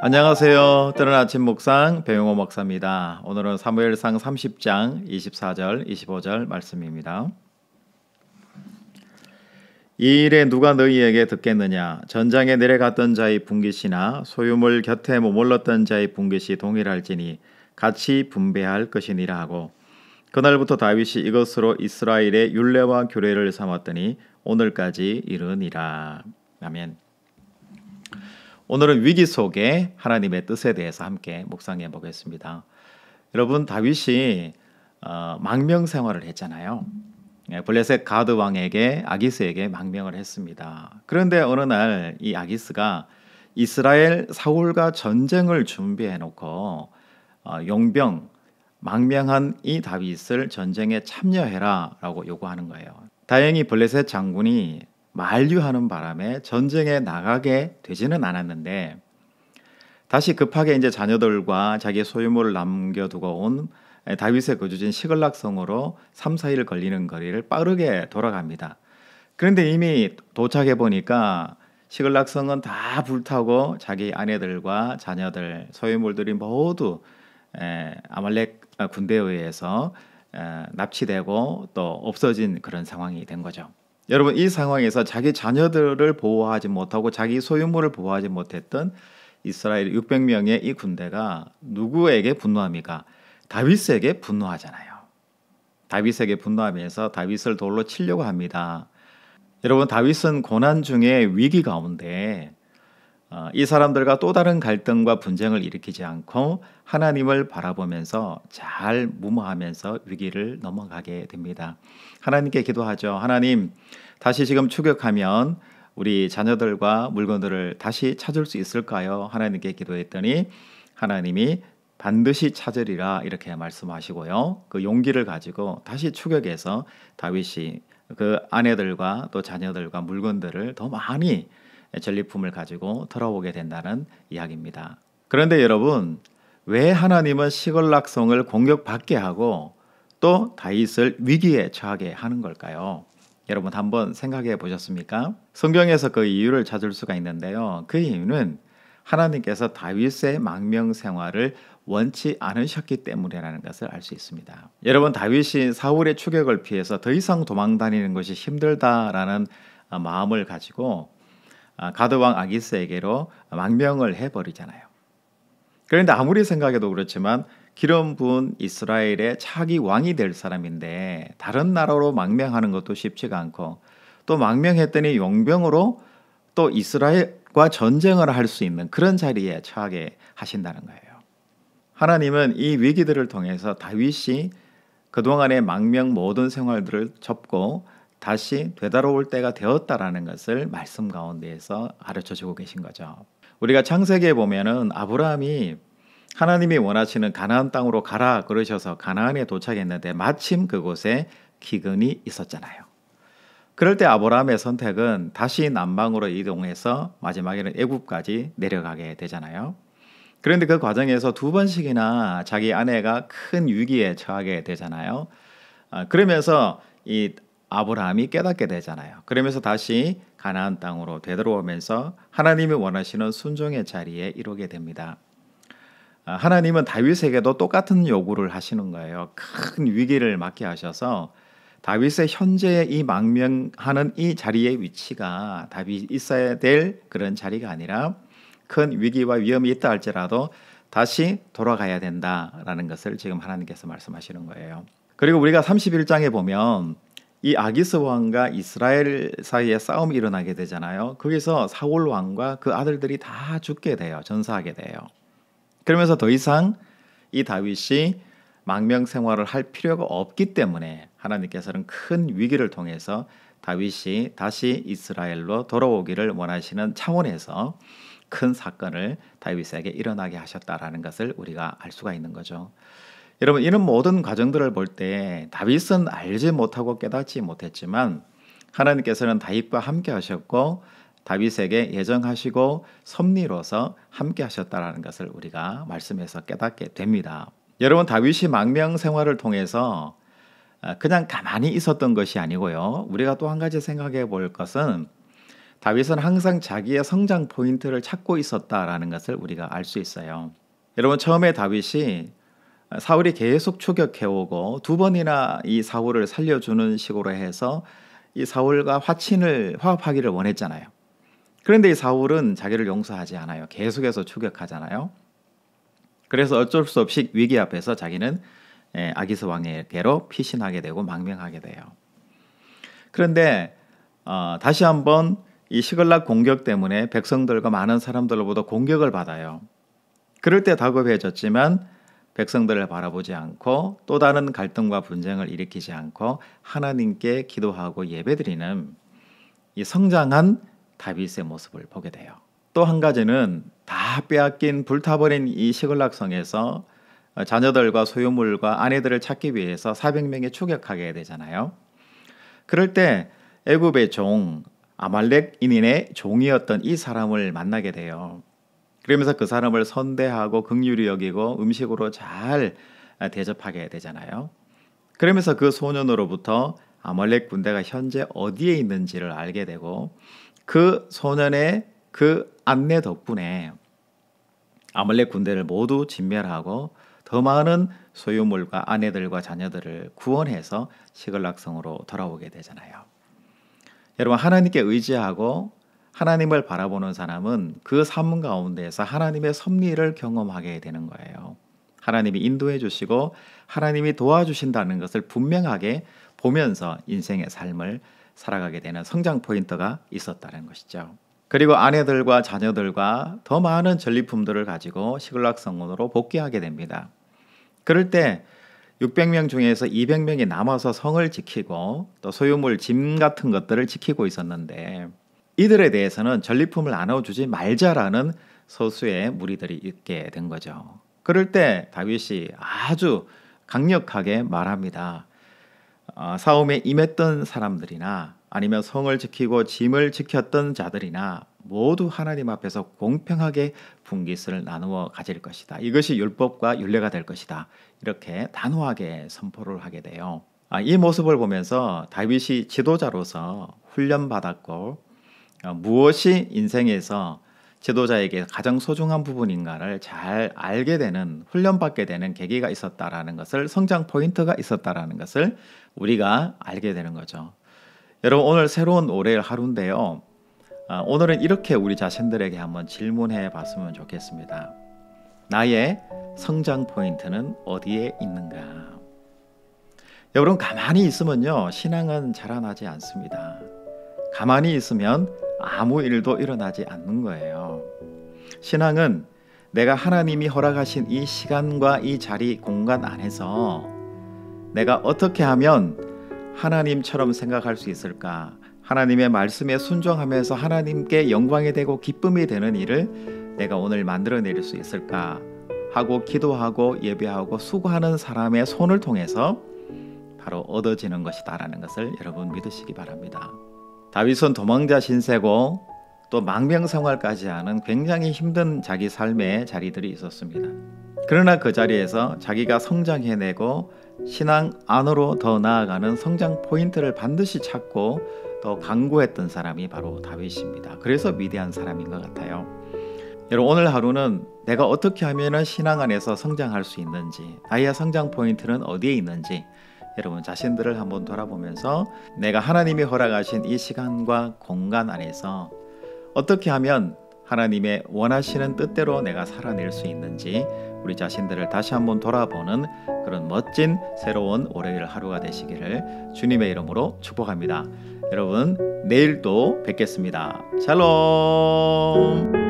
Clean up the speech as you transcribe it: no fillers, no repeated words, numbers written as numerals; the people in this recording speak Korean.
안녕하세요. 뜨는 아침 묵상 배용호 목사입니다. 오늘은 사무엘상 30장 24절 25절 말씀입니다. 이 일에 누가 너희에게 듣겠느냐? 전장에 내려갔던 자의 분깃이나 소유물 곁에 머물렀던 자의 분깃이 동일할지니 같이 분배할 것이니라 하고, 그날부터 다윗이 이것으로 이스라엘의 율례와 규례를 삼았더니 오늘까지 이르니라. 아멘. 오늘은 위기 속에 하나님의 뜻에 대해서 함께 묵상해 보겠습니다. 여러분, 다윗이 망명 생활을 했잖아요. 블레셋 가드 왕에게, 아기스에게 망명을 했습니다. 그런데 어느 날 이 아기스가 이스라엘 사울과 전쟁을 준비해 놓고 용병 망명한 이 다윗을 전쟁에 참여해라 라고 요구하는 거예요. 다행히 블레셋 장군이 만류하는 바람에 전쟁에 나가게 되지는 않았는데, 다시 급하게 이제 자녀들과 자기 소유물을 남겨두고 온 다윗의 거주지인 시글락성으로 3, 4일 걸리는 거리를 빠르게 돌아갑니다. 그런데 이미 도착해 보니까 시글락성은 다 불타고 자기 아내들과 자녀들, 소유물들이 모두 아말렉 군대에 의해서 납치되고 또 없어진 그런 상황이 된 거죠. 여러분, 이 상황에서 자기 자녀들을 보호하지 못하고 자기 소유물을 보호하지 못했던 이스라엘 600명의 이 군대가 누구에게 분노합니까? 다윗에게 분노하잖아요. 다윗에게 분노하면서 다윗을 돌로 치려고 합니다. 여러분, 다윗은 고난 중에 위기 가운데 이 사람들과 또 다른 갈등과 분쟁을 일으키지 않고 하나님을 바라보면서 잘 무마하면서 위기를 넘어가게 됩니다. 하나님께 기도하죠. 하나님, 다시 지금 추격하면 우리 자녀들과 물건들을 다시 찾을 수 있을까요? 하나님께 기도했더니 하나님이 반드시 찾으리라 이렇게 말씀하시고요. 그 용기를 가지고 다시 추격해서 다윗이 그 아내들과 또 자녀들과 물건들을 더 많이 전리품을 가지고 돌아오게 된다는 이야기입니다. 그런데 여러분, 왜 하나님은 시글락성을 공격받게 하고 또 다윗을 위기에 처하게 하는 걸까요? 여러분, 한번 생각해 보셨습니까? 성경에서 그 이유를 찾을 수가 있는데요. 그 이유는 하나님께서 다윗의 망명 생활을 원치 않으셨기 때문이라는 것을 알 수 있습니다. 여러분, 다윗이 사울의 추격을 피해서 더 이상 도망 다니는 것이 힘들다라는 마음을 가지고 가드왕 아기스에게로 망명을 해버리잖아요. 그런데 아무리 생각해도 그렇지만 기름 부은 이스라엘의 차기 왕이 될 사람인데 다른 나라로 망명하는 것도 쉽지가 않고, 또 망명했더니 용병으로 또 이스라엘과 전쟁을 할 수 있는 그런 자리에 처하게 하신다는 거예요. 하나님은 이 위기들을 통해서 다윗이 그동안의 망명 모든 생활들을 접고 다시 되돌아올 때가 되었다라는 것을 말씀 가운데에서 가르쳐주고 계신 거죠. 우리가 창세기에 보면은 아브라함이 하나님이 원하시는 가나안 땅으로 가라 그러셔서 가나안에 도착했는데 마침 그곳에 기근이 있었잖아요. 그럴 때 아브라함의 선택은 다시 남방으로 이동해서 마지막에는 애굽까지 내려가게 되잖아요. 그런데 그 과정에서 2번씩이나 자기 아내가 큰 위기에 처하게 되잖아요. 그러면서 이 아브라함이 깨닫게 되잖아요. 그러면서 다시 가나안 땅으로 되돌아오면서 하나님이 원하시는 순종의 자리에 이르게 됩니다. 하나님은 다윗에게도 똑같은 요구를 하시는 거예요. 큰 위기를 맞게 하셔서 다윗의 현재의 이 망명하는 이 자리의 위치가 다윗이 있어야 될 그런 자리가 아니라 큰 위기와 위험이 있다 할지라도 다시 돌아가야 된다라는 것을 지금 하나님께서 말씀하시는 거예요. 그리고 우리가 31장에 보면 이 아기스 왕과 이스라엘 사이에 싸움이 일어나게 되잖아요. 거기서 사울 왕과 그 아들들이 다 죽게 돼요. 전사하게 돼요. 그러면서 더 이상 이 다윗이 망명 생활을 할 필요가 없기 때문에 하나님께서는 큰 위기를 통해서 다윗이 다시 이스라엘로 돌아오기를 원하시는 차원에서 큰 사건을 다윗에게 일어나게 하셨다라는 것을 우리가 알 수가 있는 거죠. 여러분, 이런 모든 과정들을 볼 때 다윗은 알지 못하고 깨닫지 못했지만 하나님께서는 다윗과 함께 하셨고 다윗에게 예정하시고 섭리로서 함께 하셨다라는 것을 우리가 말씀에서 깨닫게 됩니다. 여러분, 다윗이 망명 생활을 통해서 그냥 가만히 있었던 것이 아니고요. 우리가 또 한 가지 생각해 볼 것은 다윗은 항상 자기의 성장 포인트를 찾고 있었다라는 것을 우리가 알 수 있어요. 여러분, 처음에 다윗이 사울이 계속 추격해오고 두 번이나 이 사울을 살려주는 식으로 해서 이 사울과 화합하기를 원했잖아요. 그런데 이 사울은 자기를 용서하지 않아요. 계속해서 추격하잖아요. 그래서 어쩔 수 없이 위기 앞에서 자기는 아기스 왕에게로 피신하게 되고 망명하게 돼요. 그런데 다시 한번 이 시글락 공격 때문에 백성들과 많은 사람들로부터 공격을 받아요. 그럴 때 다급해졌지만 백성들을 바라보지 않고 또 다른 갈등과 분쟁을 일으키지 않고 하나님께 기도하고 예배드리는 이 성장한 다윗의 모습을 보게 돼요. 또 한 가지는 다 빼앗긴 불타버린 이 시글락 성에서 자녀들과 소유물과 아내들을 찾기 위해서 400명이 추격하게 되잖아요. 그럴 때 애굽의 종 아말렉인의 종이었던 이 사람을 만나게 돼요. 그러면서 그 사람을 선대하고 긍휼히 여기고 음식으로 잘 대접하게 되잖아요. 그러면서 그 소년으로부터 아말렉 군대가 현재 어디에 있는지를 알게 되고 그 소년의 그 안내 덕분에 아말렉 군대를 모두 진멸하고 더 많은 소유물과 아내들과 자녀들을 구원해서 시글락성으로 돌아오게 되잖아요. 여러분, 하나님께 의지하고 하나님을 바라보는 사람은 그 삶 가운데에서 하나님의 섭리를 경험하게 되는 거예요. 하나님이 인도해 주시고 하나님이 도와주신다는 것을 분명하게 보면서 인생의 삶을 살아가게 되는 성장 포인트가 있었다는 것이죠. 그리고 아내들과 자녀들과 더 많은 전리품들을 가지고 시글락성으로 복귀하게 됩니다. 그럴 때 600명 중에서 200명이 남아서 성을 지키고 또 소유물, 짐 같은 것들을 지키고 있었는데 이들에 대해서는 전리품을 나눠주지 말자라는 서수의 무리들이 있게 된 거죠. 그럴 때 다윗이 아주 강력하게 말합니다. 싸움에 임했던 사람들이나 아니면 성을 지키고 짐을 지켰던 자들이나 모두 하나님 앞에서 공평하게 분깃을 나누어 가질 것이다. 이것이 율법과 율례가 될 것이다. 이렇게 단호하게 선포를 하게 돼요. 이 모습을 보면서 다윗이 지도자로서 훈련받았고 무엇이 인생에서 지도자에게 가장 소중한 부분인가를 잘 알게 되는, 훈련받게 되는 계기가 있었다라는 것을, 성장 포인트가 있었다라는 것을 우리가 알게 되는 거죠. 여러분, 오늘 새로운 올해의 하루인데요. 오늘은 이렇게 우리 자신들에게 한번 질문해 봤으면 좋겠습니다. 나의 성장 포인트는 어디에 있는가? 여러분, 가만히 있으면요, 신앙은 자라나지 않습니다. 가만히 있으면 아무 일도 일어나지 않는 거예요. 신앙은 내가 하나님이 허락하신 이 시간과 이 자리, 공간 안에서 내가 어떻게 하면 하나님처럼 생각할 수 있을까? 하나님의 말씀에 순종하면서 하나님께 영광이 되고 기쁨이 되는 일을 내가 오늘 만들어낼 수 있을까? 하고 기도하고 예배하고 수고하는 사람의 손을 통해서 바로 얻어지는 것이다라는 것을 여러분 믿으시기 바랍니다. 다윗은 도망자 신세고 또 망명생활까지 하는 굉장히 힘든 자기 삶의 자리들이 있었습니다. 그러나 그 자리에서 자기가 성장해내고 신앙 안으로 더 나아가는 성장 포인트를 반드시 찾고 또 강구했던 사람이 바로 다윗입니다. 그래서 위대한 사람인 것 같아요. 여러분, 오늘 하루는 내가 어떻게 하면 신앙 안에서 성장할 수 있는지, 나의 성장 포인트는 어디에 있는지 여러분 자신들을 한번 돌아보면서 내가 하나님이 허락하신 이 시간과 공간 안에서 어떻게 하면 하나님의 원하시는 뜻대로 내가 살아낼 수 있는지 우리 자신들을 다시 한번 돌아보는 그런 멋진 새로운 월요일 하루가 되시기를 주님의 이름으로 축복합니다. 여러분, 내일 또 뵙겠습니다. 샬롬.